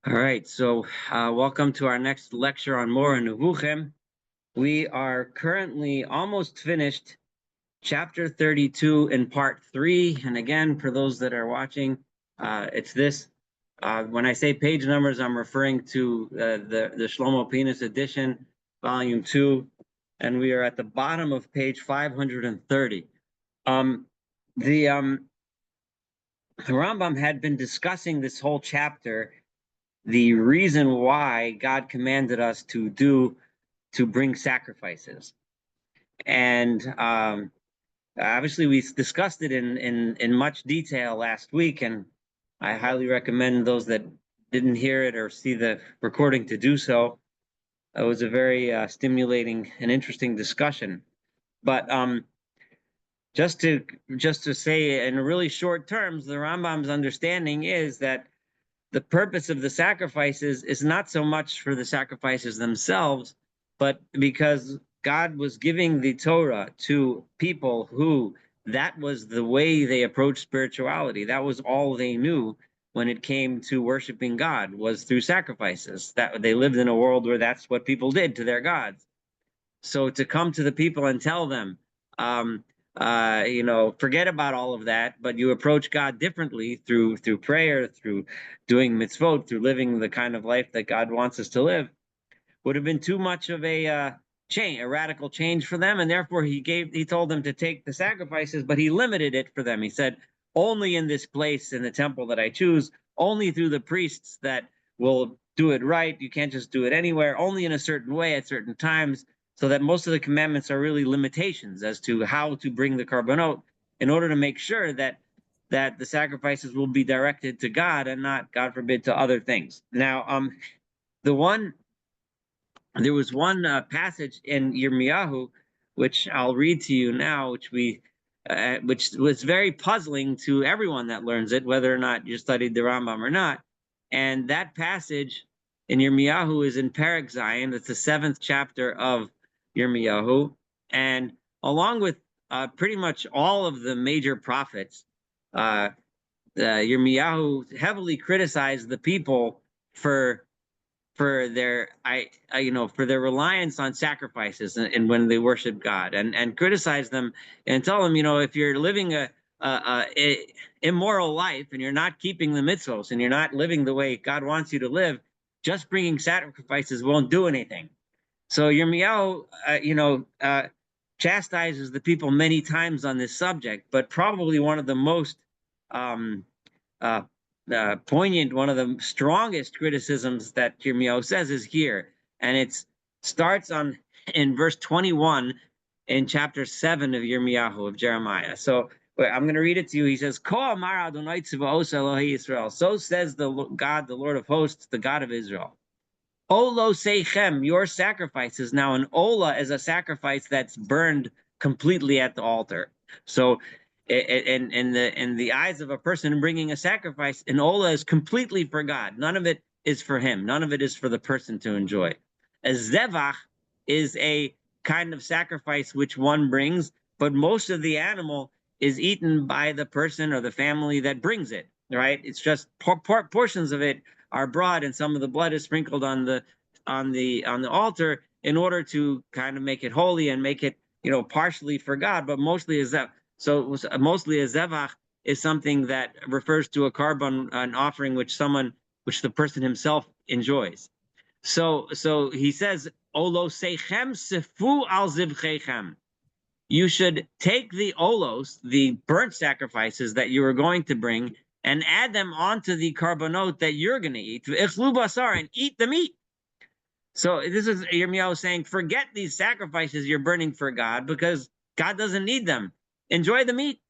All right, so welcome to our next lecture on Moreh Nevuchim. We are currently almost finished chapter 32 in part 3. And again, for those that are watching, it's this. When I say page numbers, I'm referring to the Shlomo Pinas edition, volume 2, and we are at the bottom of page 530. The Rambam had been discussing this whole chapter, the reason why God commanded us to bring sacrifices. And obviously we discussed it in much detail last week, and I highly recommend those that didn't hear it or see the recording to do so. It was a very stimulating and interesting discussion. But just to say in really short terms, the Rambam's understanding is that the purpose of the sacrifices is not so much for the sacrifices themselves, but because God was giving the Torah to people who that was the way they approached spirituality. That was all they knew when it came to worshiping God, was through sacrifices. That they lived in a world where that's what people did to their gods. So to come to the people and tell them, forget about all of that, but you approach God differently through prayer, through doing mitzvot, through living the kind of life that God wants us to live, would have been too much of a radical change for them, and therefore he told them to take the sacrifices, but he limited it for them. He said, only in this place, in the temple that I choose, only through the priests that will do it right. You can't just do it anywhere, only in a certain way at certain times, so that most of the commandments are really limitations as to how to bring the korbanot in order to make sure that the sacrifices will be directed to God and not, God forbid, to other things. Now, there was one passage in Yirmiyahu, which I'll read to you now, which was very puzzling to everyone that learns it, whether or not you studied the Rambam or not. And that passage in Yirmiyahu is in Perek Zayin. It's the 7th chapter of Yirmiyahu, and along with pretty much all of the major prophets, Yirmiyahu heavily criticized the people for their for their reliance on sacrifices and when they worship God, and criticize them and tell them, if you're living a immoral life and you're not keeping the mitzvos and you're not living the way God wants you to live, just bringing sacrifices won't do anything. So Yirmiyahu, chastises the people many times on this subject, but probably one of the most poignant, one of the strongest criticisms that Yirmiyahu says is here, and it starts in verse 21 in chapter 7 of Yirmiyahu, of Jeremiah. So I'm going to read it to you. He says, Ko amar Adonai Tzvaos Elohei Yisrael. So says the God, the Lord of hosts, the God of Israel. Olo seichem, your sacrifices. Now, an ola is a sacrifice that's burned completely at the altar. So, in the eyes of a person bringing a sacrifice, an ola is completely for God. None of it is for him. None of it is for the person to enjoy. A zevach is a kind of sacrifice which one brings, but most of the animal is eaten by the person or the family that brings it. Right? It's just portions of it are brought, and some of the blood is sprinkled on the altar in order to kind of make it holy and make it, partially for God, but mostly as that. So mostly a zevach is something that refers to a korban, an offering which the person himself enjoys. So he says, Olo seichem sefu al zivchechem. You should take the olos, the burnt sacrifices that you are going to bring, and add them onto the korbanot that you're going to eat, and eat the meat. So this is Yirmiyahu saying, forget these sacrifices you're burning for God, because God doesn't need them. Enjoy the meat.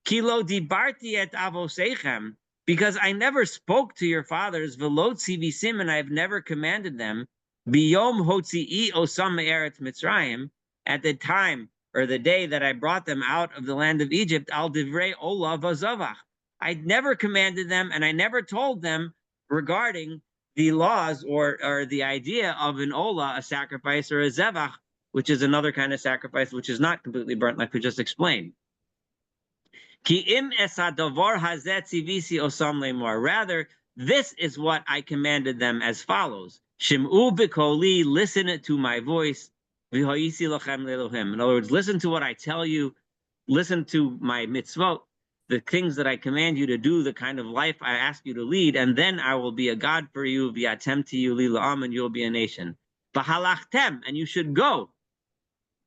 Kilo dibarti et avoseichem, because I never spoke to your fathers, velotzi visim, and I have never commanded them, biyom hotzii osam me'eretz Mitzrayim, at the time or the day that I brought them out of the land of Egypt, al divrei ola vazavach. I never commanded them, and I never told them regarding the laws or the idea of an ola, a sacrifice, or a zevach, which is another kind of sacrifice, which is not completely burnt, like we just explained. Ki im es hadavar hazeh tzivisi osam lemor. Rather, This is what I commanded them as follows. Shim'u b'koli, listen to my voice. V'ho'isi lochem le'elohim. In other words, listen to what I tell you. Listen to my mitzvot, the things that I command you to do, the kind of life I ask you to lead, and then I will be a God for you, v'yatem to you, lila'am, and you'll be a nation. V'halachtem, and you should go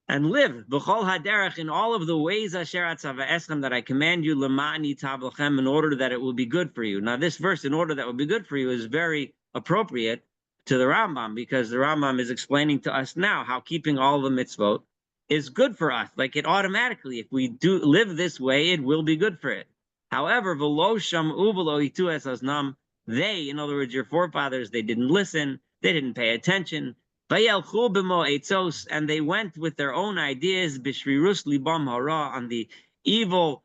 and live b'chol haderech, in all of the ways asher atzavaeschem, that I command you, lema'ani tav, in order that it will be good for you. Now, this verse, in order that will be good for you, is very appropriate to the Rambam, because the Rambam is explaining to us now how keeping all the mitzvot is good for us. Like, it automatically, if we do live this way, it will be good for it. However, v'lo sham'u v'lo hitu es aznam, they, in other words, your forefathers, they didn't listen, they didn't pay attention. And they went with their own ideas, bishrirus libam hara, on the evil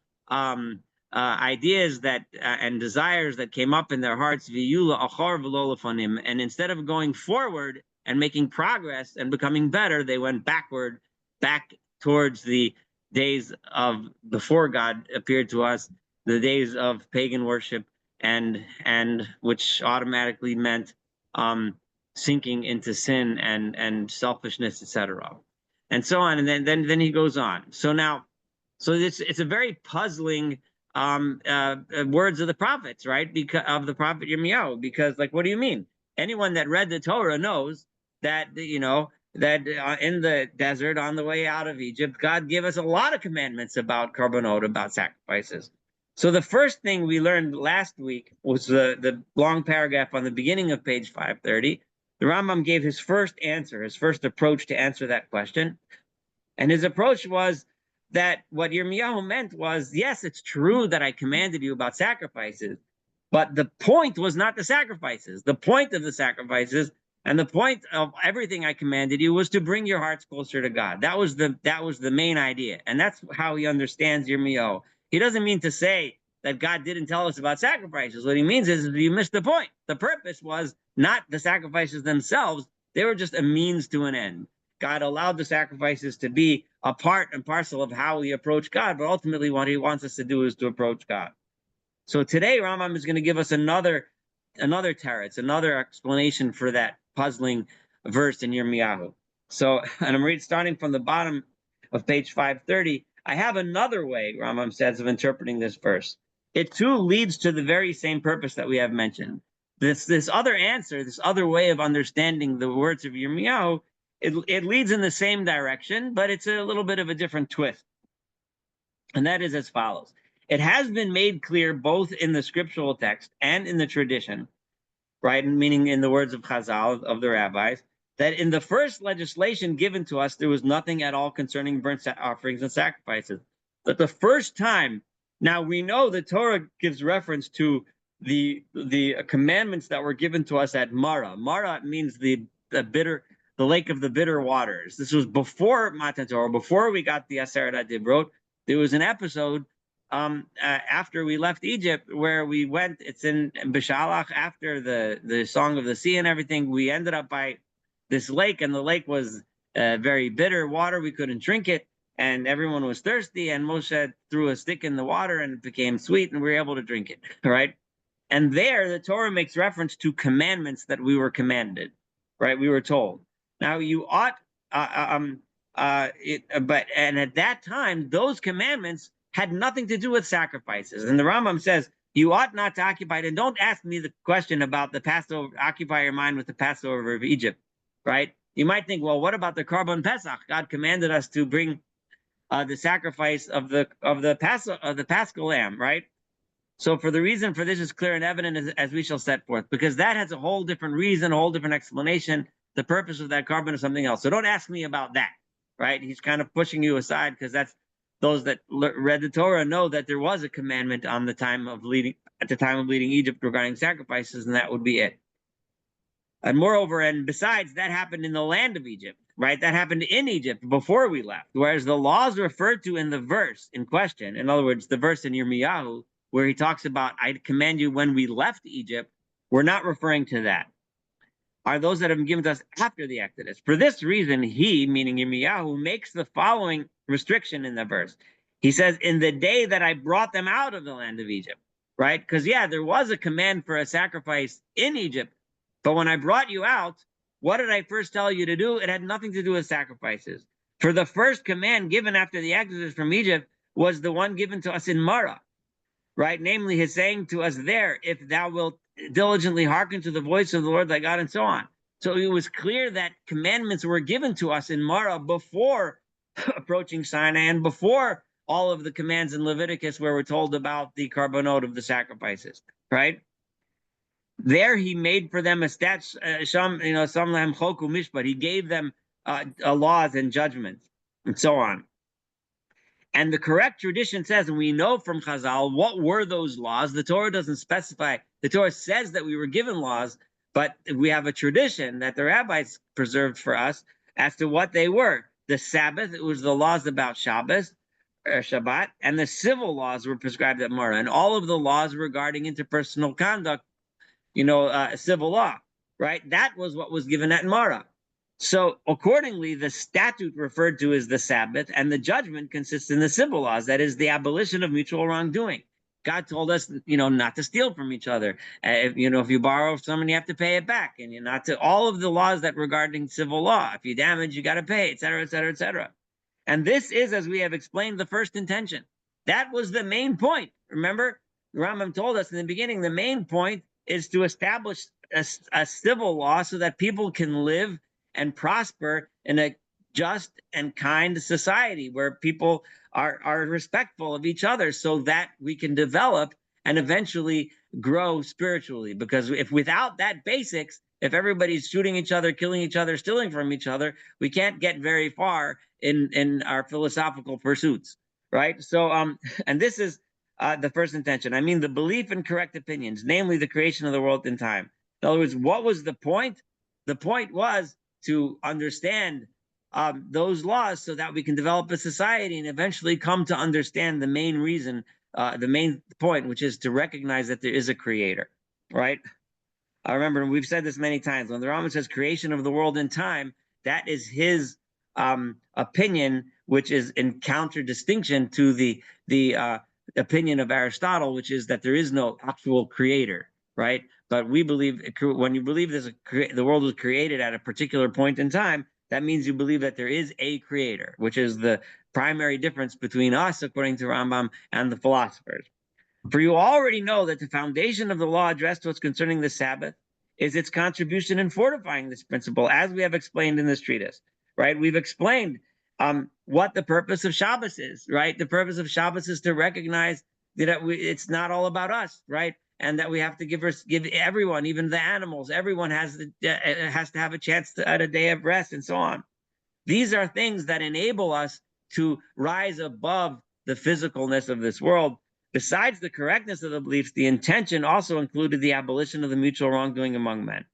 ideas that and desires that came up in their hearts, v'yula achar v'lo lefanim, and instead of going forward and making progress and becoming better, they went backward, back towards the days of before God appeared to us, the days of pagan worship, and which automatically meant sinking into sin and selfishness, etc., and so on. And then he goes on. So now, so it's a very puzzling words of the prophets, right? Because of the prophet Yirmiyahu, because, like, what do you mean? Anyone that read the Torah knows that, that in the desert on the way out of Egypt, God gave us a lot of commandments about korbanot, about sacrifices. So the first thing we learned last week was the long paragraph on the beginning of page 530. The Rambam gave his first answer, his first approach to answer that question. And his approach was that what Yirmiyahu meant was, yes, it's true that I commanded you about sacrifices, but the point was not the sacrifices. The point of the sacrifices and the point of everything I commanded you was to bring your hearts closer to God. That was the main idea. And that's how he understands Yirmiyahu. He doesn't mean to say that God didn't tell us about sacrifices. What he means is you missed the point. The purpose was not the sacrifices themselves. They were just a means to an end. God allowed the sacrifices to be a part and parcel of how we approach God, but ultimately what he wants us to do is to approach God. So today, Rambam is going to give us another teretz, another explanation for that puzzling verse in Yirmiyahu. So, and I'm starting from the bottom of page 530. I have another way, Rambam says, of interpreting this verse. It too leads to the very same purpose that we have mentioned. This other answer, this other way of understanding the words of Yirmiyahu, it leads in the same direction, but it's a little bit of a different twist. And that is as follows. It has been made clear both in the scriptural text and in the tradition, right? Meaning in the words of Chazal, of the rabbis, that in the first legislation given to us, there was nothing at all concerning burnt offerings and sacrifices. But the first time, now we know the Torah gives reference to the commandments that were given to us at Mara. Mara means the lake of the bitter waters. This was before Matan Torah, before we got the Aseret HaDibrot. There was an episode after we left Egypt where we went, it's in Bishalach, after the Song of the Sea and everything, we ended up by this lake, and the lake was very bitter water. We couldn't drink it, and everyone was thirsty, and Moshe threw a stick in the water, and it became sweet, and we were able to drink it, right? And there, the Torah makes reference to commandments that we were commanded, right? We were told. Now, you ought, and at that time, those commandments had nothing to do with sacrifices. And the Rambam says, you ought not to occupy, and don't ask me the question about the Passover, occupy your mind with the Passover of Egypt, right? You might think, well, what about the Korban Pesach? God commanded us to bring the sacrifice of the Paschal lamb, right? So for the reason for this is clear and evident as we shall set forth, because that has a whole different reason, a whole different explanation. The purpose of that korban is something else. So don't ask me about that, right? He's kind of pushing you aside, because that's, those that read the Torah know that there was a commandment at the time of leading Egypt regarding sacrifices, and that would be it. And moreover, and besides, that happened in the land of Egypt, right? That happened in Egypt before we left. Whereas the laws referred to in the verse in question, in other words, the verse in Yirmiyahu, where he talks about, I command you when we left Egypt, we're not referring to that. Are those that have been given to us after the Exodus. For this reason, he, meaning Yirmiyahu, makes the following restriction in the verse. He says, in the day that I brought them out of the land of Egypt, right? Because, yeah, there was a command for a sacrifice in Egypt. But when I brought you out, what did I first tell you to do? It had nothing to do with sacrifices. For the first command given after the exodus from Egypt was the one given to us in Marah, right? Namely, his saying to us there, if thou wilt diligently hearken to the voice of the Lord thy God, and so on. So it was clear that commandments were given to us in Marah before approaching Sinai and before all of the commands in Leviticus where we're told about the carbonot of the sacrifices, right? There he made for them a some lam choku mishpat. He gave them laws and judgments and so on. And the correct tradition says, and we know from Chazal, what were those laws? The Torah doesn't specify. The Torah says that we were given laws, but we have a tradition that the rabbis preserved for us as to what they were. The Sabbath, it was the laws about Shabbos, or Shabbat, and the civil laws were prescribed at Marah, and all of the laws regarding interpersonal conduct, civil law, right? That was what was given at Marah. So accordingly, the statute referred to as the Sabbath, and the judgment consists in the civil laws, that is the abolition of mutual wrongdoing. God told us, not to steal from each other. If you borrow from someone, you have to pay it back, and you're not to all of the laws that regarding civil law. If you damage, you got to pay, et cetera, et cetera, et cetera. And this is, as we have explained, the first intention. That was the main point. Remember, Rambam told us in the beginning, the main point is to establish a civil law so that people can live and prosper in a just and kind society where people are respectful of each other, so that we can develop and eventually grow spiritually. Because if without that basics, if everybody's shooting each other, killing each other, stealing from each other, we can't get very far in our philosophical pursuits, right? So and this is the first intention. I mean, the belief in correct opinions, namely the creation of the world in time. In other words, what was the point? The point was to understand those laws so that we can develop a society and eventually come to understand the main reason, the main point, which is to recognize that there is a creator, right? I remember we've said this many times. When the Rambam says creation of the world in time, that is his opinion, which is in contradistinction to the opinion of Aristotle, which is that there is no actual creator, right? But we believe, when you believe the world was created at a particular point in time, that means you believe that there is a creator, which is the primary difference between us, according to Rambam, and the philosophers. For you already know that the foundation of the law addressed to us concerning the Sabbath is its contribution in fortifying this principle, as we have explained in this treatise, right? We've explained what the purpose of Shabbos is, right? The purpose of Shabbos is to recognize that it's not all about us, right? And that we have to give everyone, even the animals, everyone has to have a chance at a day of rest and so on. These are things that enable us to rise above the physicalness of this world. Besides the correctness of the beliefs, the intention also included the abolition of the mutual wrongdoing among men.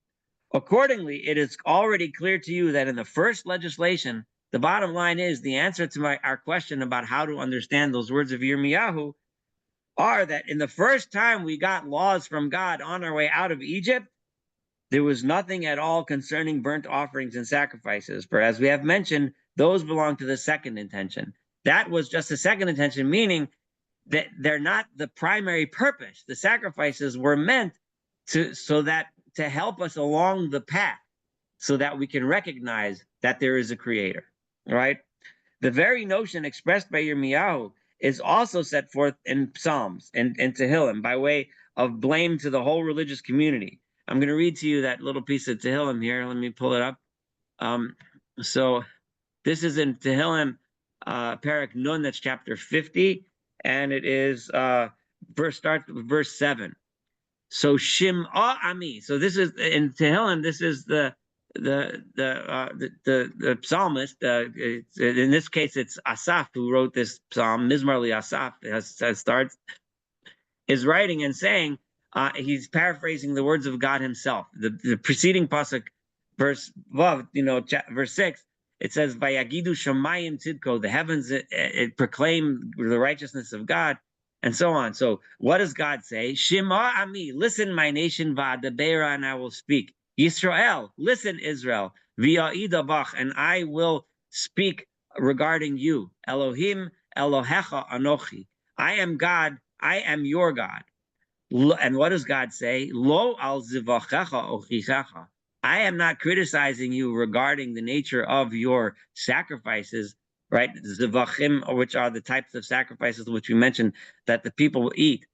Accordingly, it is already clear to you that in the first legislation, the bottom line is the answer to our question about how to understand those words of Yirmiyahu are that in the first time we got laws from God on our way out of Egypt, there was nothing at all concerning burnt offerings and sacrifices. For as we have mentioned, those belong to the second intention. That was just the second intention, meaning that they're not the primary purpose. The sacrifices were meant to help us along the path so that we can recognize that there is a creator, right? The very notion expressed by Yirmiyahu is also set forth in Psalms and Tehillim by way of blame to the whole religious community. I'm going to read to you that little piece of Tehillim here. Let me pull it up. So this is in Tehillim, Perek Nun, that's chapter 50, and it is starts with verse 7. So Shim'a Ami. So this is in Tehillim. This is the psalmist. In this case, it's Asaph who wrote this psalm. Mizmar li Asaph starts is writing and saying, he's paraphrasing the words of God Himself. The preceding pasuk, verse Vav, verse 6, it says, "Vayagidu shamayim tzidko," the heavens it proclaim the righteousness of God, and so on. So what does God say? Shema Ami, listen, my nation, va'adabera, and I will speak. Yisrael, listen, Israel, v'ya'ida bach, and I will speak regarding you. Elohim, Elohecha, Anochi. I am God, I am your God. And what does God say? Lo al zivachecha ochichecha. I am not criticizing you regarding the nature of your sacrifices, right? Zivachim, which are the types of sacrifices which we mentioned that the people will eat,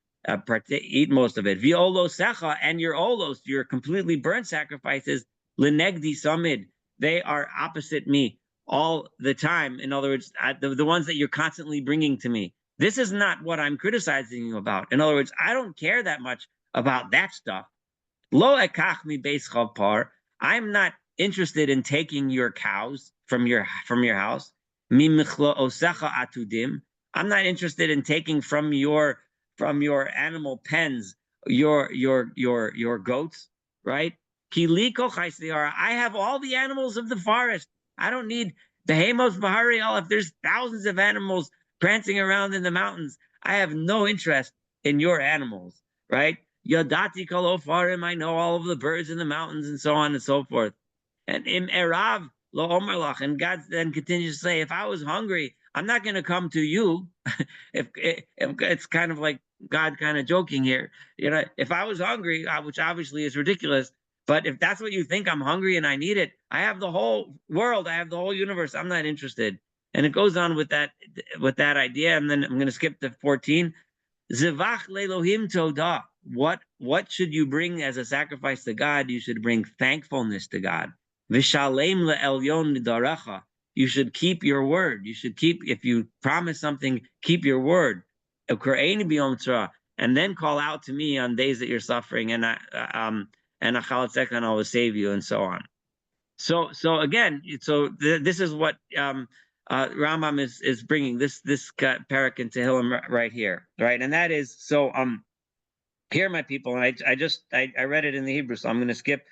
eat most of it. Violosecha, and your olos, your completely burnt sacrifices, linegdi samid, they are opposite me all the time. In other words, the ones that you're constantly bringing to me. This is not what I'm criticizing you about. In other words, I don't care that much about that stuff. Lo ekach mi beis par. I'm not interested in taking your cows from your house. Mi michlo osecha atudim. I'm not interested in taking from your animal pens your goats, right? Kiliko I have all the animals of the forest. I don't need behemos bahariel. If there's thousands of animals prancing around in the mountains, I have no interest in your animals, right? Yadati kolofarim, I know all of the birds in the mountains and so on and so forth. And im erav lo omerlach, and God then continues to say, if I was hungry, I'm not going to come to you. if it's kind of like God kind of joking here, if I was hungry, which obviously is ridiculous, but if that's what you think, I'm hungry and I need it, I have the whole world, I have the whole universe, I'm not interested. And it goes on with that idea, and then I'm going to skip to 14. Zivach lelohim todah. What should you bring as a sacrifice to God? You should bring thankfulness to God. Vishalem le'elyon nidarecha. You should keep your word. You should keep, if you promise something, keep your word. And then call out to me on days that you're suffering, and I will save you, and so on. So again, this is what Rambam is bringing this parak into Tehillim right here, right? And that is here, my people, and I read it in the Hebrew, so I'm going to skip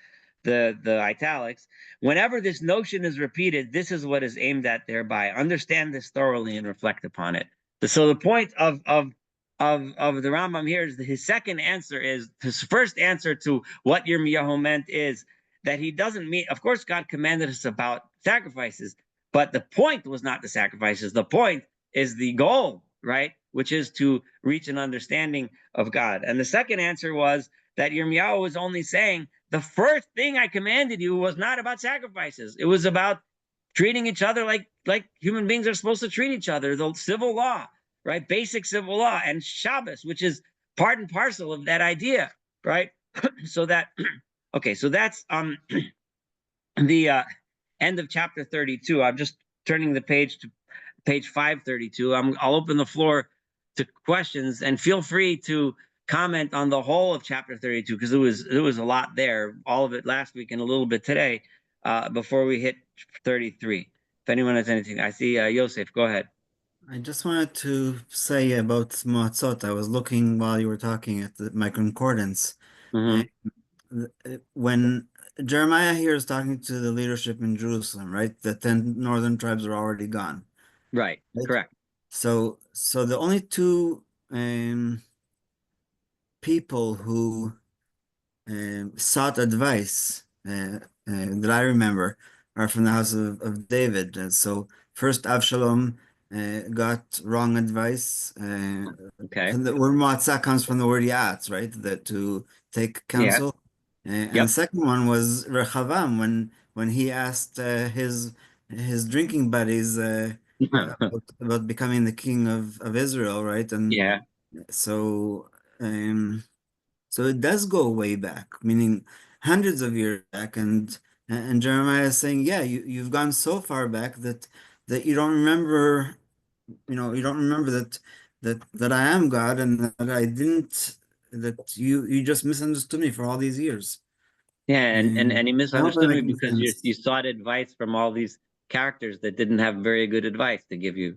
the italics. Whenever this notion is repeated, this is what is aimed at thereby. Understand this thoroughly and reflect upon it. So the point of the Rambam here is that his second answer is his first answer to what Yirmiyahu meant is that he doesn't mean. Of course, God commanded us about sacrifices, but the point was not the sacrifices. The point is the goal, right? Which is to reach an understanding of God. And the second answer was that Yirmiyahu was only saying the first thing I commanded you was not about sacrifices. It was about treating each other like human beings are supposed to treat each other, the civil law, right? Basic civil law, and Shabbos, which is part and parcel of that idea, right? So that, okay, so that's the end of chapter 32. I'm just turning the page to page 532. I'll open the floor to questions, and feel free to comment on the whole of chapter 32, because there was a lot there, all of it last week and a little bit today, before we hit 33. If anyone has anything, I see Yosef, go ahead. I just wanted to say about Moatzot. I was looking while you were talking at my concordance. Mm-hmm. When Jeremiah here is talking to the leadership in Jerusalem, right? The 10 northern tribes are already gone. Right, correct. So the only two people who sought advice that I remember are from the house of David. So first Avshalom got wrong advice. Okay. The word matzah comes from the word yatz, right? That to take counsel. And the second one was Rechavam when he asked his drinking buddies about becoming the king of Israel, right? And Yeah. so so it does go way back, meaning hundreds of years back, and Jeremiah is saying, yeah, you've gone so far back that you don't remember, you don't remember that I am God, and that I didn't, that you just misunderstood me for all these years. Yeah, and he I hope I'm misunderstood me making because sense. you sought advice from all these characters that didn't have very good advice to give you.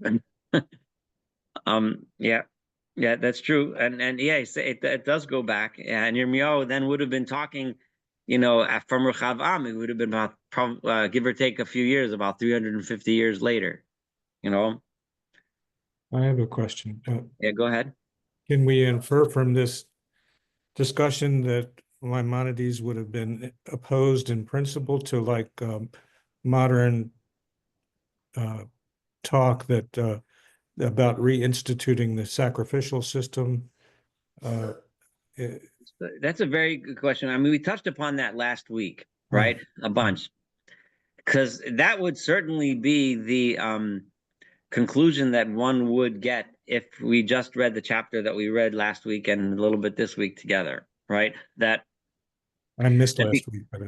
Yeah, that's true, and yeah, it does go back. And Yirmiyahu then would have been talking, from Rechavam. It would have been about give or take a few years, about 350 years later. I have a question. Yeah, go ahead. Can we infer from this discussion that Maimonides would have been opposed in principle to modern talk about reinstituting the sacrificial system That's a very good question. I mean, we touched upon that last week, right? A bunch, because that would certainly be the conclusion that one would get if we just read the chapter that we read last week and a little bit this week together, right? That I missed last week, but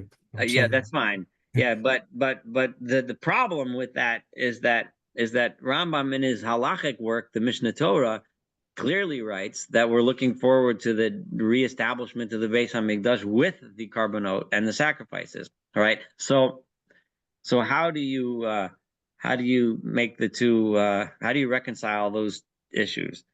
yeah, sorry. that's fine. Yeah, but the problem with that is that Rambam in his halachic work, the Mishnah Torah, clearly writes that we're looking forward to the reestablishment of the Beis Hamikdash with the carbonot and the sacrifices. All right. So how do you make the two? How do you reconcile those issues?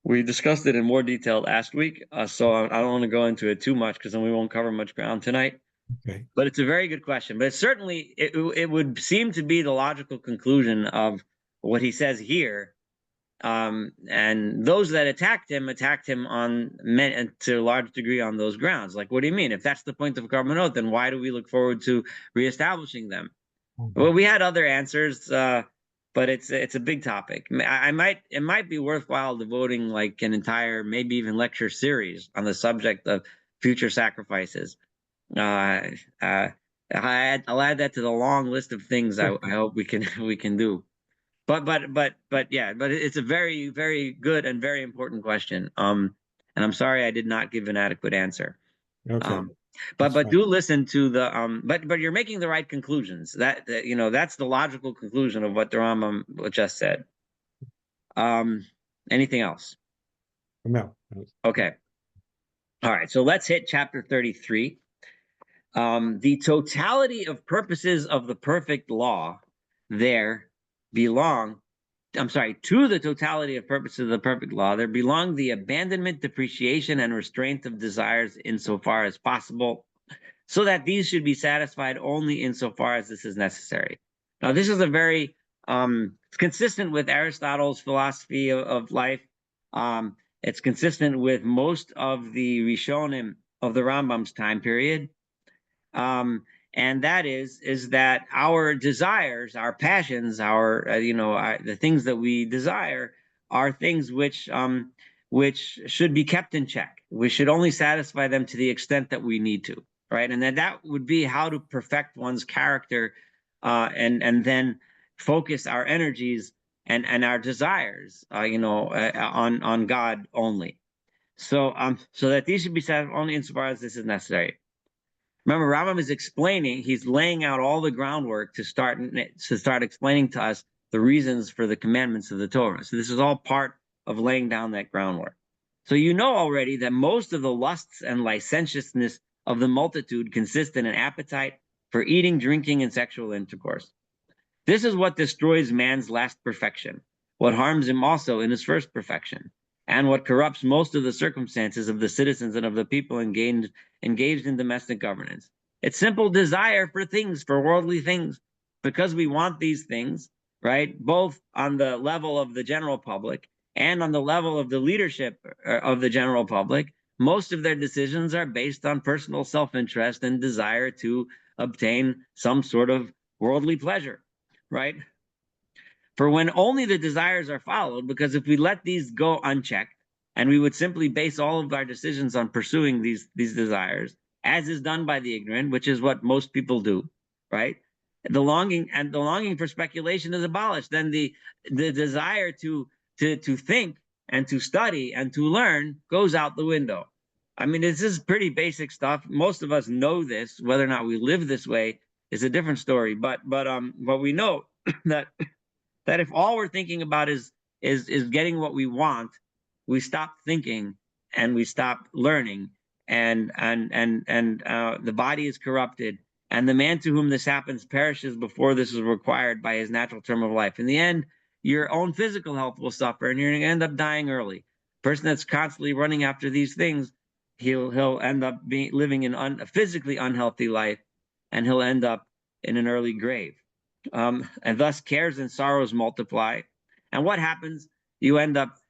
We discussed it in more detail last week, so I don't want to go into it too much because then we won't cover much ground tonight. Okay. But it's a very good question. But certainly, it would seem to be the logical conclusion of what he says here. And those that attacked him on to a large degree on those grounds. Like, what do you mean? If that's the point of carbonot, then why do we look forward to reestablishing them? Well, we had other answers, but it's a big topic. It might be worthwhile devoting like an entire, maybe even lecture series on the subject of future sacrifices. I'll add that to the long list of things I hope we can do. But yeah, but it's a very, very good and very important question. And I'm sorry I did not give an adequate answer. Okay. But do listen to the but you're making the right conclusions. That that's the logical conclusion of what the Rambam just said. Anything else? No. Okay. All right. So let's hit chapter 33. The totality of purposes of the perfect law there belong. I'm sorry, to the totality of purposes of the perfect law, there belong the abandonment, depreciation, and restraint of desires insofar as possible, so that these should be satisfied only insofar as this is necessary. Now, this is a very it's consistent with Aristotle's philosophy of life. It's consistent with most of the Rishonim of the Rambam's time period. And that is that our desires, our passions, the things that we desire are things which should be kept in check. We should only satisfy them to the extent that we need to, right? And then that would be how to perfect one's character, and then focus our energies and our desires, on God only. So that these should be satisfied only insofar as this is necessary. Remember, Rambam is explaining, he's laying out all the groundwork to start explaining to us the reasons for the commandments of the Torah. So this is all part of laying down that groundwork. So you know already that most of the lusts and licentiousness of the multitude consist in an appetite for eating, drinking, and sexual intercourse. This is what destroys man's last perfection, what harms him also in his first perfection, and what corrupts most of the circumstances of the citizens and of the people engaged in domestic governance. It's simple desire for things, for worldly things, because we want these things, right? Both on the level of the general public and on the level of the leadership of the general public. Most of their decisions are based on personal self-interest and desire to obtain some sort of worldly pleasure, right? For when only the desires are followed, because if we let these go unchecked, and we would simply base all of our decisions on pursuing these desires, as is done by the ignorant, which is what most people do, right? The longing for speculation is abolished. Then the desire to think and to study and to learn goes out the window. I mean, this is pretty basic stuff. Most of us know this. Whether or not we live this way is a different story. But we know that if all we're thinking about is getting what we want, we stop thinking and we stop learning, and the body is corrupted, and the man to whom this happens perishes before this is required by his natural term of life. In the end, your own physical health will suffer, and you're going to end up dying early. A person that's constantly running after these things, he'll end up living a physically unhealthy life, and he'll end up in an early grave. And thus cares and sorrows multiply. And what happens? You end up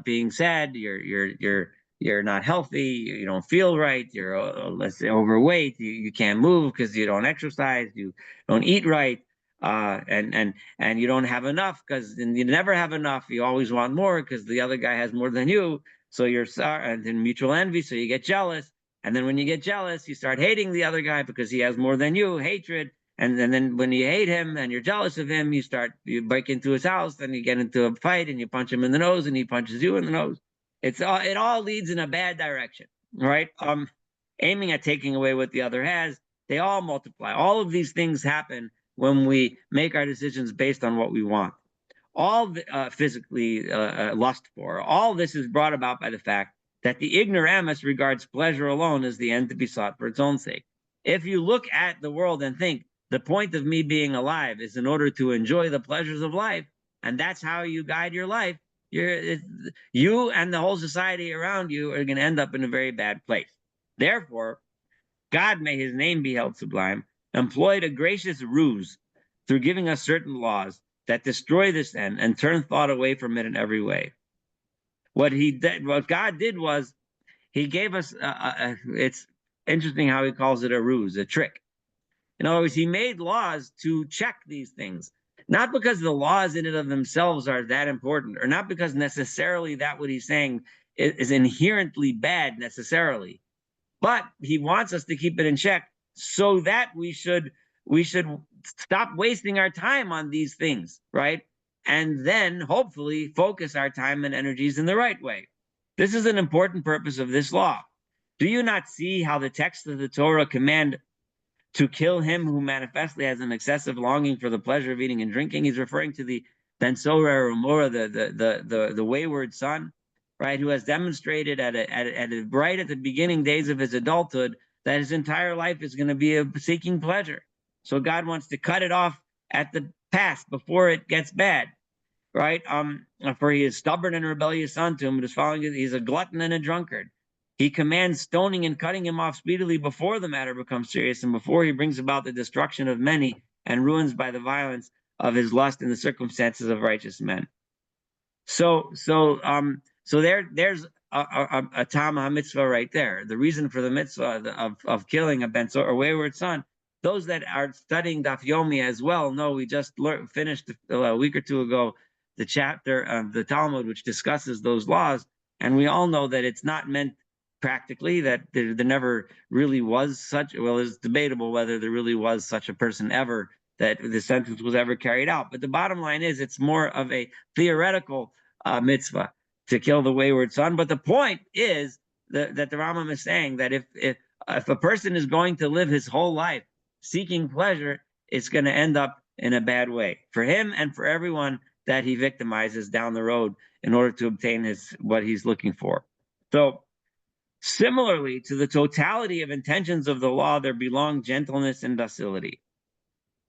being sad. You're not healthy. You don't feel right. You're, let's say, overweight. You can't move because you don't exercise. You don't eat right. And you don't have enough because you never have enough. You always want more because the other guy has more than you. So you're sorry, and then mutual envy, so you get jealous. And then when you get jealous, you start hating the other guy because he has more than you, hatred. And then when you hate him and you're jealous of him, you break into his house, then you get into a fight and you punch him in the nose and he punches you in the nose. It all leads in a bad direction, right? Aiming at taking away what the other has, they all multiply. All of these things happen when we make our decisions based on what we want. All physically lust for. All this is brought about by the fact that the ignoramus regards pleasure alone as the end to be sought for its own sake. If you look at the world and think, the point of me being alive is in order to enjoy the pleasures of life, and that's how you guide your life, you and the whole society around you are going to end up in a very bad place. Therefore, God, may his name be held sublime, employed a gracious ruse through giving us certain laws that destroy this end and turn thought away from it in every way. What God did was he gave us, it's interesting how he calls it a ruse, a trick. In other words, he made laws to check these things, not because the laws in and of themselves are that important, or not because necessarily that what he's saying is inherently bad necessarily, but he wants us to keep it in check so that we should stop wasting our time on these things, right? And then hopefully focus our time and energies in the right way. This is an important purpose of this law. Do you not see how the text of the Torah command to kill him who manifestly has an excessive longing for the pleasure of eating and drinking? He's referring to the Ben Sora or Mora, the wayward son, right, who has demonstrated right at the beginning days of his adulthood that his entire life is going to be seeking pleasure. So God wants to cut it off at the pass before it gets bad, right? For he is stubborn and rebellious unto him, but is following it. He's a glutton and a drunkard. He commands stoning and cutting him off speedily before the matter becomes serious and before he brings about the destruction of many and ruins by the violence of his lust in the circumstances of righteous men. So there's a tam mitzvah right there. The reason for the mitzvah of killing a ben or wayward son. Those that are studying Daf Yomi as well know we just finished a week or two ago the chapter of the Talmud which discusses those laws, and we all know that it's not meant practically, that there never really was such, well, it's debatable whether there really was such a person ever, that the sentence was ever carried out. But the bottom line is it's more of a theoretical mitzvah to kill the wayward son. But the point is that the Rambam is saying that if a person is going to live his whole life seeking pleasure, it's going to end up in a bad way for him and for everyone that he victimizes down the road in order to obtain what he's looking for. So similarly to the totality of intentions of the law, there belong gentleness and docility.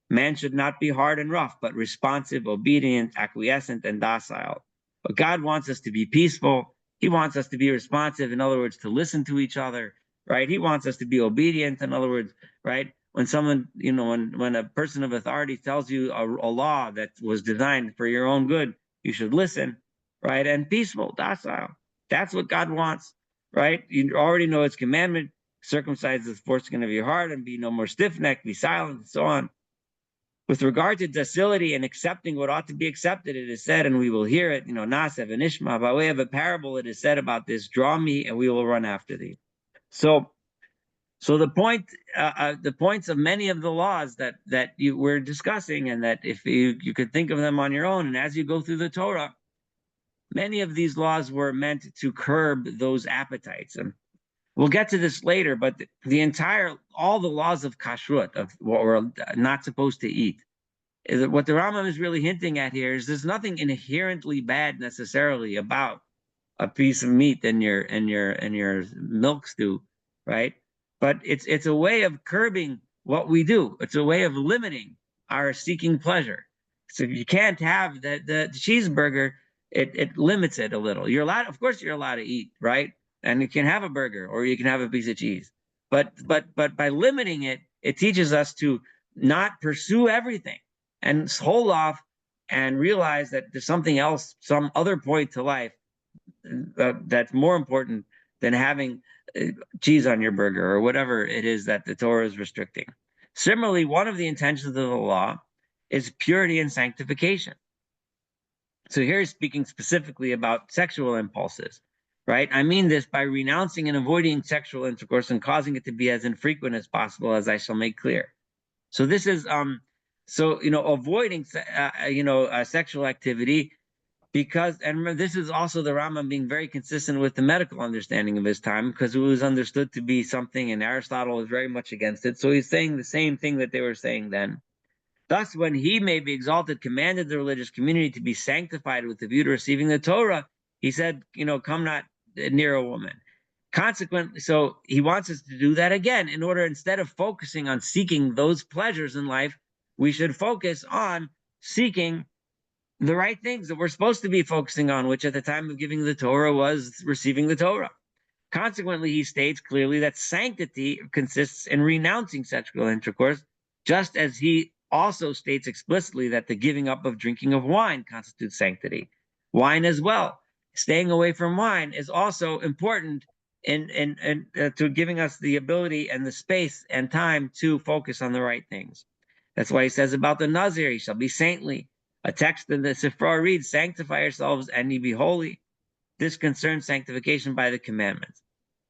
Man should not be hard and rough, but responsive, obedient, acquiescent, and docile. But God wants us to be peaceful. He wants us to be responsive, in other words, to listen to each other, right? He wants us to be obedient, in other words, right? When someone, when a person of authority tells you a law that was designed for your own good, you should listen, right? And peaceful, docile. That's what God wants, right? You already know his commandment: circumcise the foreskin of your heart and be no more stiff-necked, be silent, and so on. With regard to docility and accepting what ought to be accepted, it is said, and we will hear it, Nasev and Ishma, by way of a parable, it is said about this: draw me and we will run after thee. So the points of many of the laws that you were discussing, and that if you could think of them on your own, and as you go through the Torah, many of these laws were meant to curb those appetites. And we'll get to this later, but all the laws of kashrut, of what we're not supposed to eat, is what the Rambam is really hinting at here is there's nothing inherently bad necessarily about a piece of meat in your milk stew, right? But it's a way of curbing what we do. It's a way of limiting our seeking pleasure. So you can't have the cheeseburger. It limits it a little. Of course you're allowed to eat, right? And you can have a burger or you can have a piece of cheese. But by limiting it, it teaches us to not pursue everything and hold off and realize that there's something else, some other point to life that's more important than having cheese on your burger or whatever it is that the Torah is restricting. Similarly, one of the intentions of the law is purity and sanctification. So here he's speaking specifically about sexual impulses. right? I mean this by renouncing and avoiding sexual intercourse and causing it to be as infrequent as possible, as I shall make clear. So this is avoiding sexual activity, because, and remember, this is also the Rambam being very consistent with the medical understanding of his time, because it was understood to be something, and Aristotle was very much against it. So he's saying the same thing that they were saying then. Thus, when he may be exalted, commanded the religious community to be sanctified with the view to receiving the Torah, he said, come not near a woman. Consequently, so he wants us to do that again, in order, instead of focusing on seeking those pleasures in life, we should focus on seeking the right things that we're supposed to be focusing on, which at the time of giving the Torah was receiving the Torah. Consequently, he states clearly that sanctity consists in renouncing sexual intercourse, just as he also states explicitly that the giving up of drinking of wine constitutes sanctity. Wine as well. Staying away from wine is also important to giving us the ability and the space and time to focus on the right things. That's why he says about the Nazir, he shall be saintly. A text in the Sifra reads, sanctify yourselves and ye be holy. This concerns sanctification by the commandments.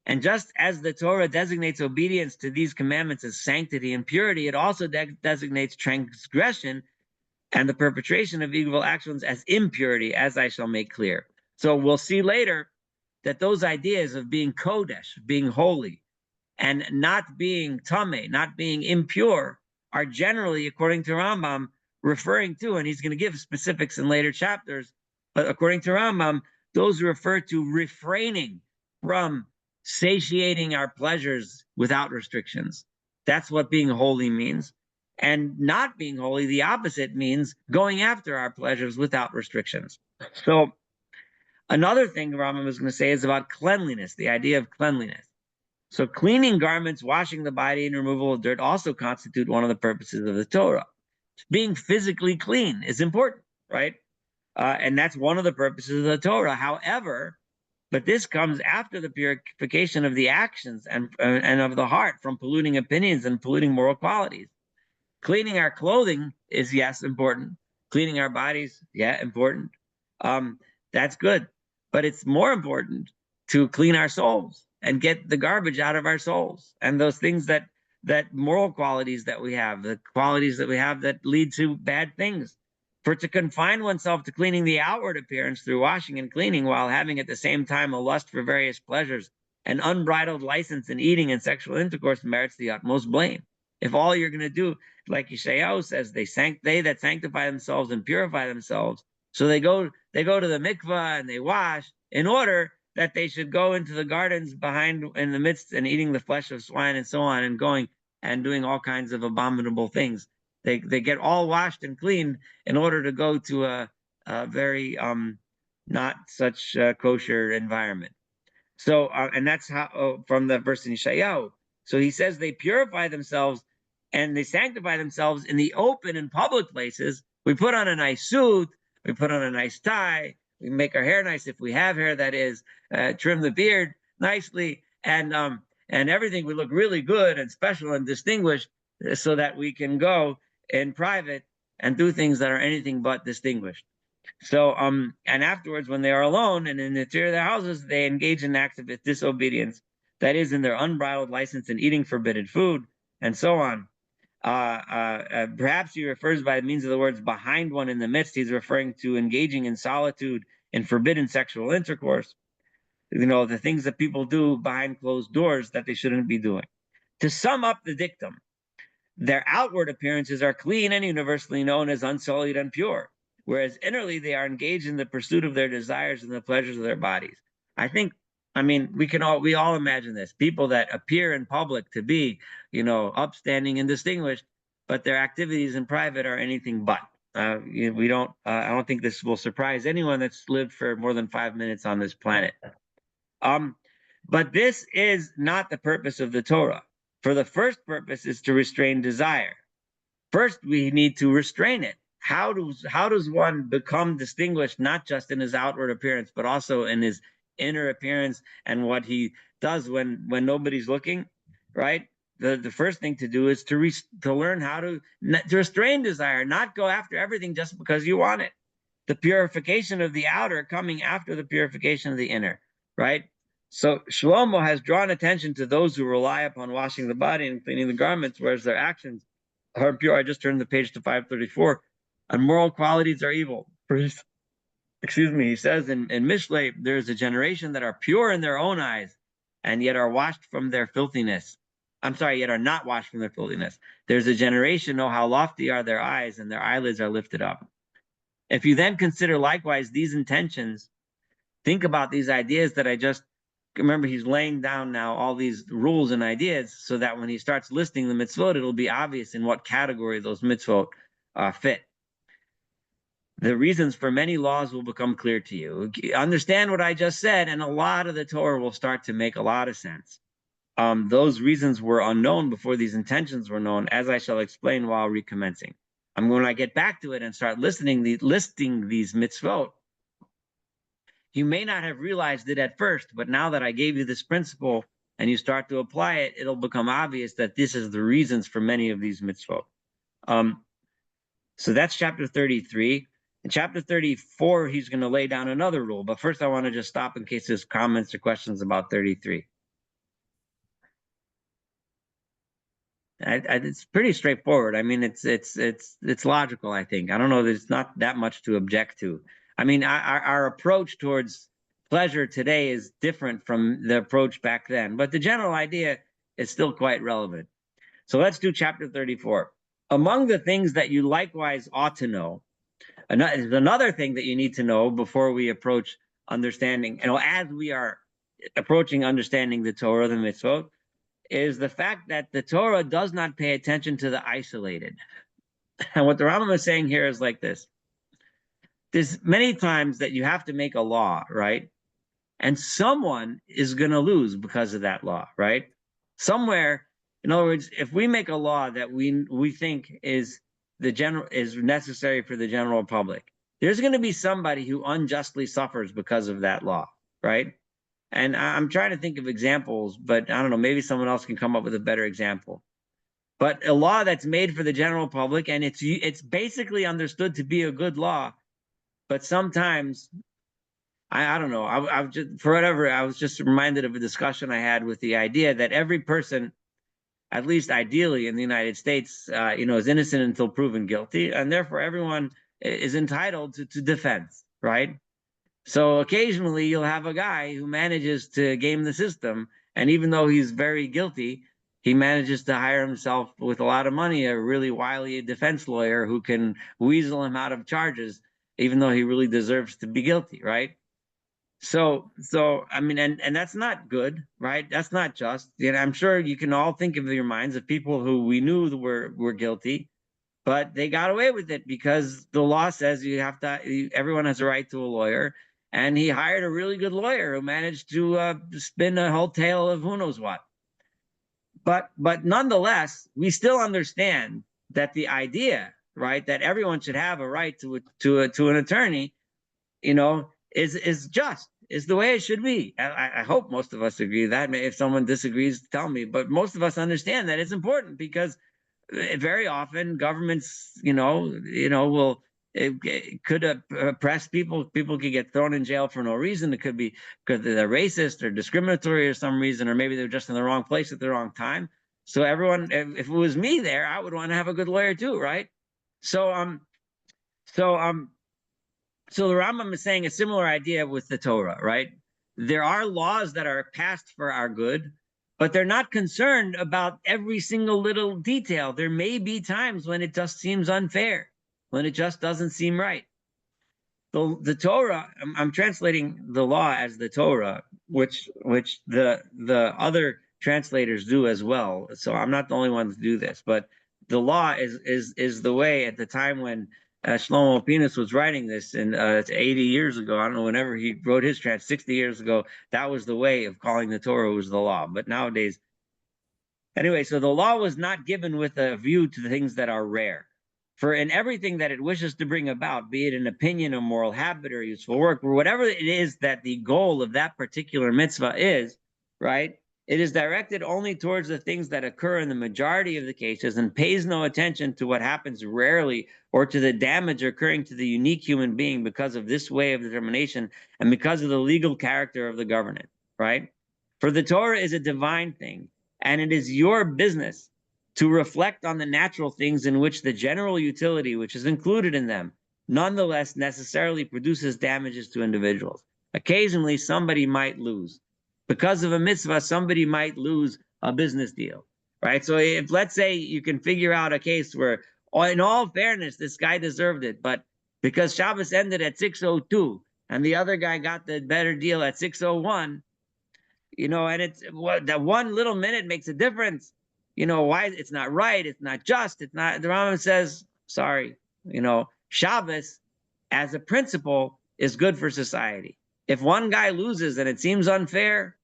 And just as the Torah designates obedience to these commandments as sanctity and purity, it also designates transgression and the perpetration of evil actions as impurity, as I shall make clear. So we'll see later that those ideas of being kodesh, being holy, and not being tameh, not being impure, are generally, according to Rambam, referring to, and he's going to give specifics in later chapters, but according to Rambam, those refer to refraining from satiating our pleasures without restrictions. That's what being holy means. And not being holy, the opposite, means going after our pleasures without restrictions. So another thing Rambam is going to say is about cleanliness, the idea of cleanliness. So cleaning garments, washing the body, and removal of dirt also constitute one of the purposes of the Torah. Being physically clean is important, right? And that's one of the purposes of the Torah. However, but this comes after the purification of the actions and of the heart from polluting opinions and polluting moral qualities. Cleaning our clothing is, yes, important. Cleaning our bodies, yeah, important. That's good. But it's more important to clean our souls and get the garbage out of our souls, and those things that moral qualities that we have, the qualities that we have that lead to bad things. For to confine oneself to cleaning the outward appearance through washing and cleaning, while having at the same time a lust for various pleasures, an unbridled license in eating and sexual intercourse, merits the utmost blame. If all you're going to do, like Yeshayahu says, they that sanctify themselves and purify themselves, so they go to the mikvah and they wash, in order that they should go into the gardens behind, in the midst, and eating the flesh of swine and so on, and going and doing all kinds of abominable things. They get all washed and cleaned in order to go to a very not such kosher environment. So, and that's how, from the verse in Yeshayahu. So he says they purify themselves and they sanctify themselves in the open and public places. We put on a nice suit, we put on a nice tie, we make our hair nice if we have hair, that is, trim the beard nicely, and everything. We look really good and special and distinguished, so that we can go in private and do things that are anything but distinguished. So, and afterwards, when they are alone and in the interior of their houses, they engage in acts of disobedience, that is, in their unbridled license in eating forbidden food, and so on. Perhaps he refers by means of the words behind one in the midst, he's referring to engaging in solitude and forbidden sexual intercourse. The things that people do behind closed doors that they shouldn't be doing. To sum up the dictum, their outward appearances are clean and universally known as unsullied and pure, whereas innerly they are engaged in the pursuit of their desires and the pleasures of their bodies. We all imagine this. People that appear in public to be, upstanding and distinguished, but their activities in private are anything but. I don't think this will surprise anyone that's lived for more than 5 minutes on this planet. But this is not the purpose of the Torah. For the first purpose is to restrain desire. First, we need to restrain it. How does one become distinguished, not just in his outward appearance, but also in his inner appearance and what he does when nobody's looking, right? The first thing to do is to learn how to restrain desire, not go after everything just because you want it. The purification of the outer coming after the purification of the inner. right? So Shlomo has drawn attention to those who rely upon washing the body and cleaning the garments, whereas their actions are impure. I just turned the page to 534. And moral qualities are evil. Excuse me, he says in Mishlei, there is a generation that are pure in their own eyes, and yet are washed from their filthiness. I'm sorry, yet are not washed from their filthiness. There's a generation, oh, how lofty are their eyes, and their eyelids are lifted up. If you then consider likewise these intentions, think about these ideas that I just remember. He's laying down now all these rules and ideas so that when he starts listing the mitzvot, it'll be obvious in what category those mitzvot fit. The reasons for many laws will become clear to you. Understand what I just said, and a lot of the Torah will start to make a lot of sense. Those reasons were unknown before these intentions were known, as I shall explain while recommencing. When I get back to it and start listing these mitzvot, you may not have realized it at first, but now that I gave you this principle and you start to apply it, it'll become obvious that this is the reasons for many of these mitzvot. So that's chapter 33. In chapter 34, he's going to lay down another rule. But first, I want to just stop in case there's comments or questions about 33. It's pretty straightforward. I mean, it's logical, I think. I don't know, there's not that much to object to. I mean, our approach towards pleasure today is different from the approach back then, but the general idea is still quite relevant. So let's do chapter 34. Among the things that you likewise ought to know, another thing that you need to know before we approach understanding, as we are approaching understanding the Torah, the mitzvot, is the fact that the Torah does not pay attention to the isolated. And what the Rambam is saying here is like this. There's many times that you have to make a law, right? And someone is going to lose because of that law, right? Somewhere, in other words, if we make a law that we think is necessary for the general public, there's going to be somebody who unjustly suffers because of that law, right? And I'm trying to think of examples, but I don't know, maybe someone else can come up with a better example. But a law that's made for the general public, and it's basically understood to be a good law, but sometimes, I don't know, I was just reminded of a discussion I had with the idea that every person, at least ideally in the United States, is innocent until proven guilty, and therefore everyone is entitled to defense, right? So occasionally you'll have a guy who manages to game the system, and even though he's very guilty, he manages to hire himself with a lot of money a really wily defense lawyer who can weasel him out of charges, even though he really deserves to be guilty, right? So I mean, and that's not good, right? That's not just. I'm sure you can all think of your minds of people who we knew were guilty, but they got away with it because the law says everyone has a right to a lawyer. And he hired a really good lawyer who managed to spin a whole tale of who knows what. But nonetheless, we still understand that the idea, right, that everyone should have a right to an attorney, is just, is the way it should be. I hope most of us agree that. If someone disagrees, tell me. But most of us understand that it's important because very often governments, will. It could oppress people. People could get thrown in jail for no reason. It could be because they're racist or discriminatory or some reason, or maybe they're just in the wrong place at the wrong time. So everyone, if it was me there, I would want to have a good lawyer too, right? So the Rambam is saying a similar idea with the Torah, right? There are laws that are passed for our good, but they're not concerned about every single little detail. There may be times when it just seems unfair, when it just doesn't seem right. The Torah, I'm translating the law as the Torah, which the other translators do as well. So I'm not the only one to do this, but the law is the way at the time when Shlomo Pincus was writing this, and it's 80 years ago. I don't know, whenever he wrote his 60 years ago, that was the way of calling the Torah was the law. But nowadays, anyway, so the law was not given with a view to the things that are rare. For in everything that it wishes to bring about, be it an opinion, a moral habit, or useful work, or whatever it is that the goal of that particular mitzvah is, right? It is directed only towards the things that occur in the majority of the cases and pays no attention to what happens rarely or to the damage occurring to the unique human being because of this way of determination and because of the legal character of the government, right? For the Torah is a divine thing, and it is your business to reflect on the natural things in which the general utility, which is included in them, nonetheless necessarily produces damages to individuals. Occasionally, somebody might lose. Because of a mitzvah, somebody might lose a business deal, right? So if, let's say, you can figure out a case where, in all fairness, this guy deserved it, but because Shabbos ended at 6:02 and the other guy got the better deal at 6:01, and it's that one little minute makes a difference. Why? It's not right. It's not just. It's not. The Rambam says, sorry, Shabbos as a principle is good for society. If one guy loses and it seems unfair,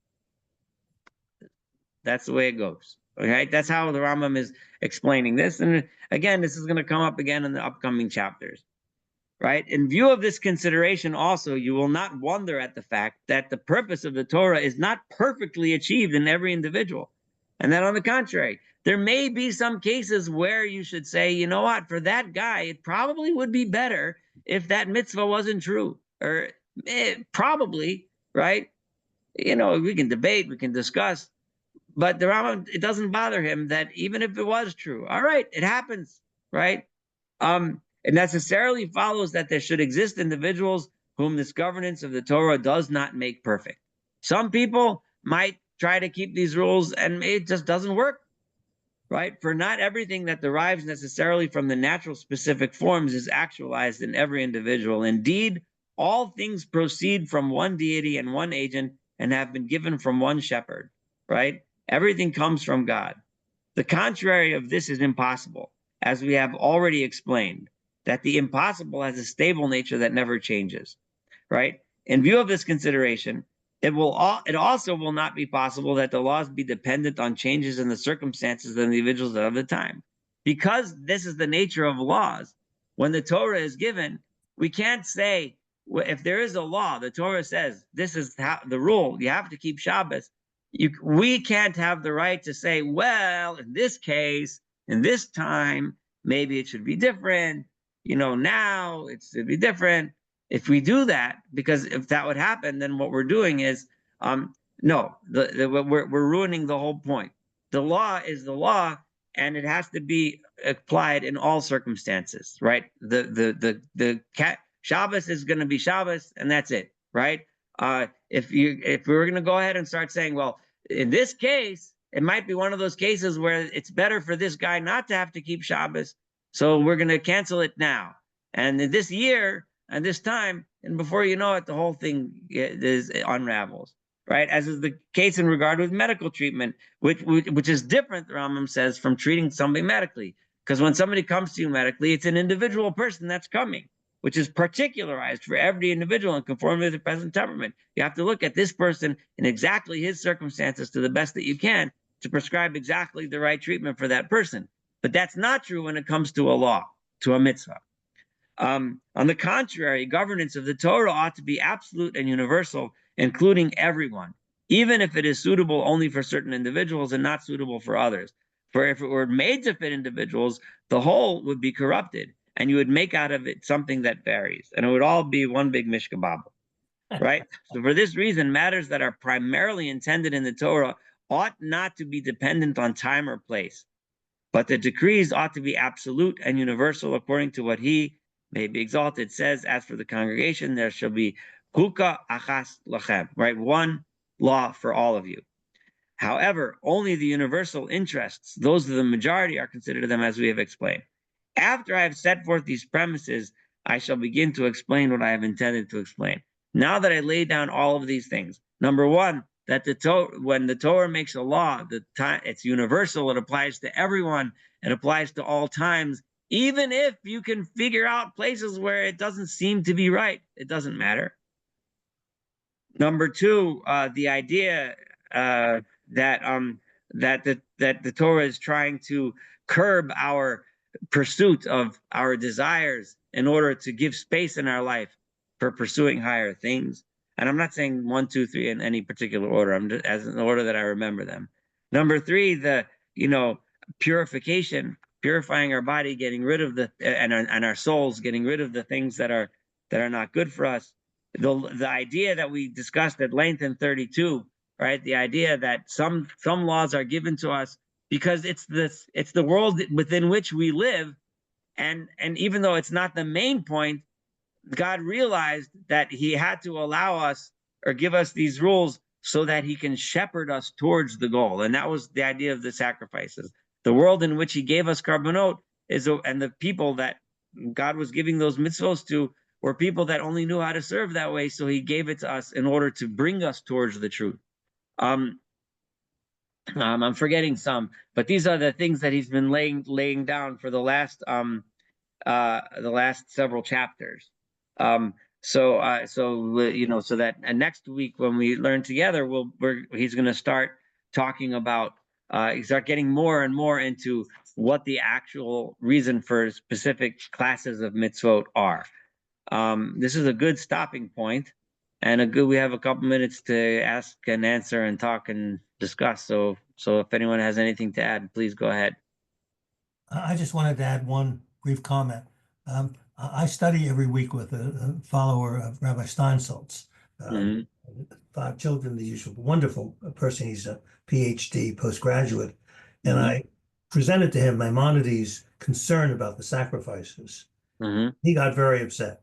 that's the way it goes. Okay, that's how the Rambam is explaining this. And again, this is going to come up again in the upcoming chapters. Right? In view of this consideration also, you will not wonder at the fact that the purpose of the Torah is not perfectly achieved in every individual. And that on the contrary, there may be some cases where you should say, you know what, for that guy, it probably would be better if that mitzvah wasn't true. Or probably, right? We can debate, we can discuss, but the Rambam, it doesn't bother him that even if it was true, all right, it happens, right? It necessarily follows that there should exist individuals whom this governance of the Torah does not make perfect. Some people might try to keep these rules and it just doesn't work, right? For not everything that derives necessarily from the natural specific forms is actualized in every individual. Indeed, all things proceed from one deity and one agent and have been given from one shepherd, right? Everything comes from God. The contrary of this is impossible, as we have already explained, that the impossible has a stable nature that never changes, right? In view of this consideration, it also will not be possible that the laws be dependent on changes in the circumstances of the individuals of the time. Because this is the nature of laws, when the Torah is given, we can't say, if there is a law, the Torah says, this is the rule, you have to keep Shabbos. We can't have the right to say, well, in this case, in this time, maybe it should be different. Now it should be different. If we do that, because if that would happen, then what we're doing is, no, we're ruining the whole point. The law is the law, and it has to be applied in all circumstances, right? The Shabbos is going to be Shabbos, and that's it, right? If we were going to go ahead and start saying, well, in this case, it might be one of those cases where it's better for this guy not to have to keep Shabbos, so we're going to cancel it now. And this year and this time, and before you know it, the whole thing unravels, right? As is the case in regard with medical treatment, which is different, the Rambam says, from treating somebody medically. Because when somebody comes to you medically, it's an individual person that's coming, which is particularized for every individual in conformity with the present temperament. You have to look at this person in exactly his circumstances to the best that you can to prescribe exactly the right treatment for that person. But that's not true when it comes to a law, to a mitzvah. On the contrary, governance of the Torah ought to be absolute and universal, including everyone, even if it is suitable only for certain individuals and not suitable for others. For if it were made to fit individuals, the whole would be corrupted, and you would make out of it something that varies, and it would all be one big mishkababel, right? So for this reason, matters that are primarily intended in the Torah ought not to be dependent on time or place, but the decrees ought to be absolute and universal according to what he may be exalted says. As for the congregation, there shall be kuka achas lachem, right? One law for all of you. However, only the universal interests, those of the majority, are considered them as we have explained. After I have set forth these premises, I shall begin to explain what I have intended to explain. Now that I lay down all of these things, number one, that when the Torah makes a law, it's universal, it applies to everyone, it applies to all times, even if you can figure out places where it doesn't seem to be right, it doesn't matter. Number two, the idea that the Torah is trying to curb our pursuit of our desires in order to give space in our life for pursuing higher things. And I'm not saying 1, 2, 3 in any particular order. I'm just as an order that I remember them. Number 3, the purification, purifying our body, getting rid of and our souls, getting rid of the things that are not good for us. The idea that we discussed at length in 32, right? The idea that some laws are given to us because it's the world within which we live, and even though it's not the main point, God realized that he had to allow us or give us these rules so that he can shepherd us towards the goal. And that was the idea of the sacrifices. The world in which he gave us carbonot and the people that God was giving those mitzvos to were people that only knew how to serve that way. So he gave it to us in order to bring us towards the truth. I'm forgetting some, but these are the things that he's been laying down for the last several chapters. So that next week when we learn together, he's going to start talking about start getting more and more into what the actual reason for specific classes of mitzvot are. This is a good stopping point, and we have a couple minutes to ask and answer and talk and discuss. So if anyone has anything to add, please go ahead. I just wanted to add one brief comment. I study every week with a follower of Rabbi Steinsaltz. 5 children, the usual wonderful person. He's a PhD postgraduate. And I presented to him Maimonides' concern about the sacrifices. He got very upset.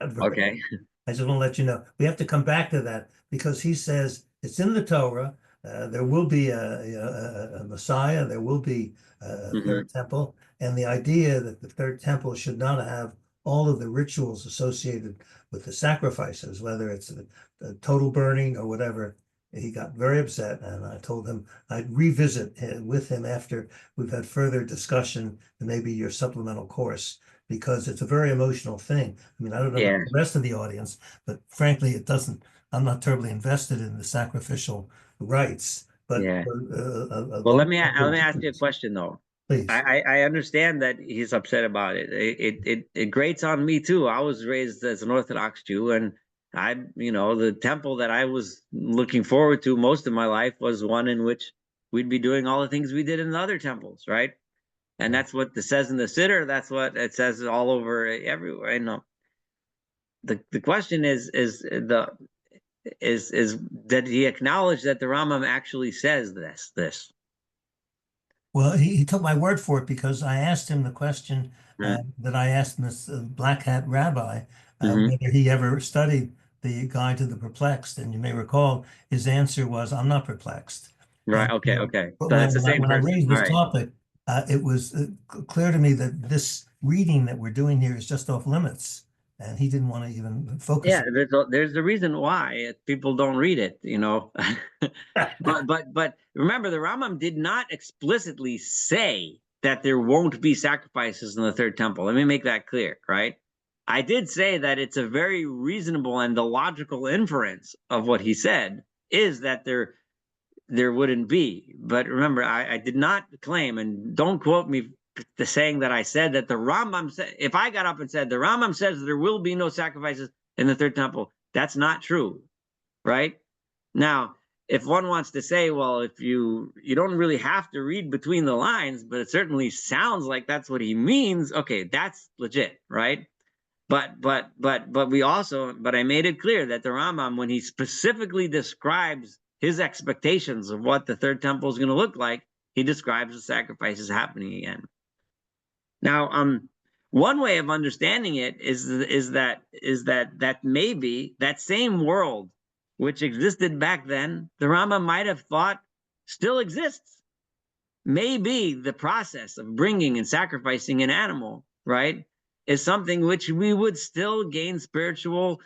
Okay. I just want to let you know, we have to come back to that because he says it's in the Torah. There will be a Messiah. There will be a third temple. And the idea that the third temple should not have all of the rituals associated with the sacrifices, whether it's a total burning or whatever, he got very upset. And I told him I'd revisit with him after we've had further discussion and maybe your supplemental course, because it's a very emotional thing. I mean, I don't know the rest of the audience, but frankly, it doesn't. I'm not terribly invested in the sacrificial rites. But well, let me ask you a question though. Please. I understand that he's upset about it. It grates on me too. I was raised as an Orthodox Jew, and the temple that I was looking forward to most of my life was one in which we'd be doing all the things we did in the other temples, right? And that's what it says in the Siddur. That's what it says all over everywhere. I know. The question is that he acknowledged that the Rambam actually says this. Well, he took my word for it because I asked him the question that I asked this black hat rabbi, whether he ever studied the Guide to the Perplexed. And you may recall his answer was, "I'm not perplexed." Right. And, Okay. But So that's the same when I raised this right. topic, it was clear to me that this reading that we're doing here is just off limits. And he didn't want to even focus. Yeah, there's a reason why people don't read it, But remember, the Rambam did not explicitly say that there won't be sacrifices in the third temple. Let me make that clear, right? I did say that it's a very reasonable and the logical inference of what he said is that there wouldn't be. But remember, I did not claim, and don't quote me the saying that I said that the Rambam said, if I got up and said the Rambam says there will be no sacrifices in the third temple, that's not true, right? Now, if one wants to say, well, if you don't really have to read between the lines, but it certainly sounds like that's what he means, okay, that's legit, right? But I made it clear that the Rambam, when he specifically describes his expectations of what the third temple is going to look like, he describes the sacrifices happening again. Now, one way of understanding it is that maybe that same world which existed back then, the Rambam might have thought still exists. Maybe the process of bringing and sacrificing an animal, right, is something which we would still gain spiritual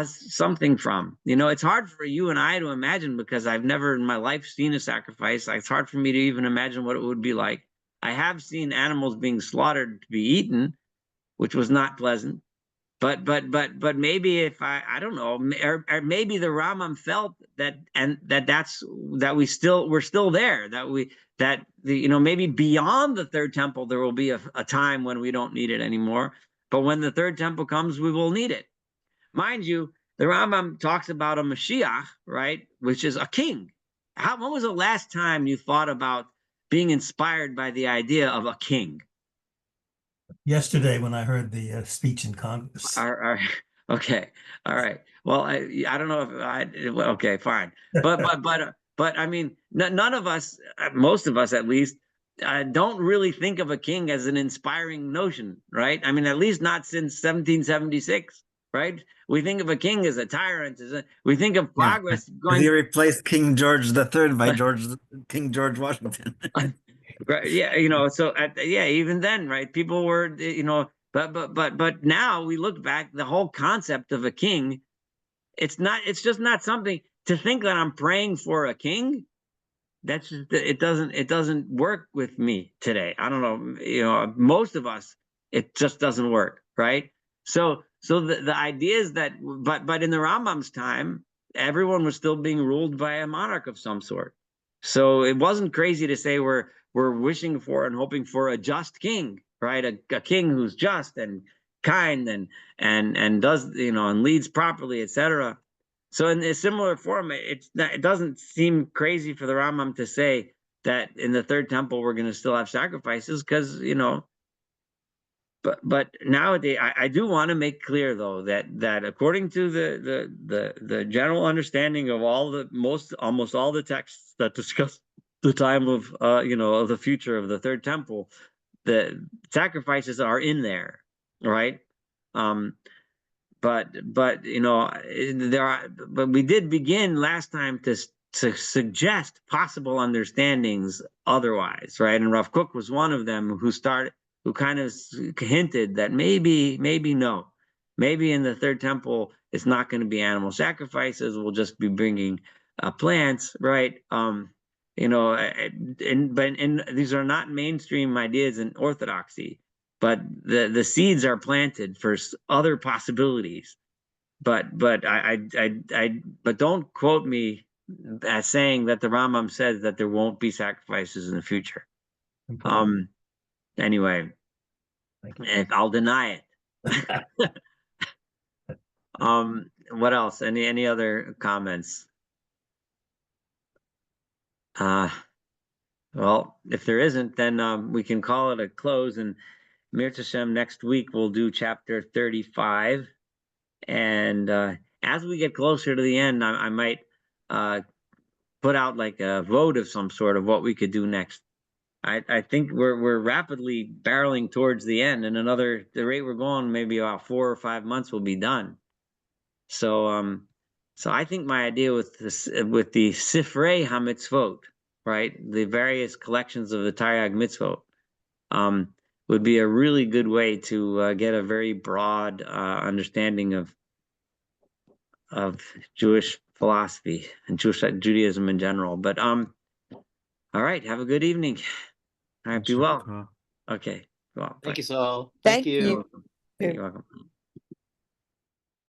something from. It's hard for you and I to imagine because I've never in my life seen a sacrifice. It's hard for me to even imagine what it would be like. I have seen animals being slaughtered to be eaten, which was not pleasant. But maybe if I don't know, or maybe the Rambam felt that we're still there, maybe beyond the third temple there will be a time when we don't need it anymore. But when the third temple comes, we will need it. mind you, the Rambam talks about a Mashiach, right, which is a king. When was the last time you thought about being inspired by the idea of a king? Yesterday, when I heard the speech in Congress. Okay, all right. Well, I don't know if okay, fine. But I mean, none of us, most of us at least, don't really think of a king as an inspiring notion, right? I mean, at least not since 1776, right? We think of a king as a tyrant. We think of progress going. He replaced King George III by King George Washington. Right. Yeah. So even then, right. People were, but now we look back, the whole concept of a king, it's just not something to think that I'm praying for a king. That's just, it doesn't work with me today. I don't know, most of us, it just doesn't work. Right. So the idea is that, but in the Rambam's time, everyone was still being ruled by a monarch of some sort. So it wasn't crazy to say we're wishing for and hoping for a just king, right? A king who's just and kind and does, and leads properly, etc. So in a similar form, it doesn't seem crazy for the Rambam to say that in the third temple we're going to still have sacrifices, because but nowadays I do want to make clear though that according to the general understanding of almost all the texts that discuss the time of of the future of the third temple, the sacrifices are in there, right? But we did begin last time to suggest possible understandings otherwise, right? And Rav Kook was one of them who kind of hinted that maybe no, maybe in the third temple it's not going to be animal sacrifices. We'll just be bringing plants, right? But these are not mainstream ideas in Orthodoxy. But the seeds are planted for other possibilities. But don't quote me as saying that the Rambam says that there won't be sacrifices in the future. Anyway, I'll deny it. What else? Any other comments? Well, if there isn't, then we can call it a close, and Mirz Hashem, next week we'll do chapter 35. And as we get closer to the end, I might put out like a vote of some sort of what we could do next. I think we're rapidly barreling towards the end, and the rate we're going, maybe about 4 or 5 months will be done. So I think my idea with the Sifrei HaMitzvot, right, the various collections of the Taryag Mitzvot, would be a really good way to get a very broad understanding of Jewish philosophy and Judaism in general. But all right, have a good evening. All right, be well. Okay, well. Thank you, Saul. Thank you. You're welcome.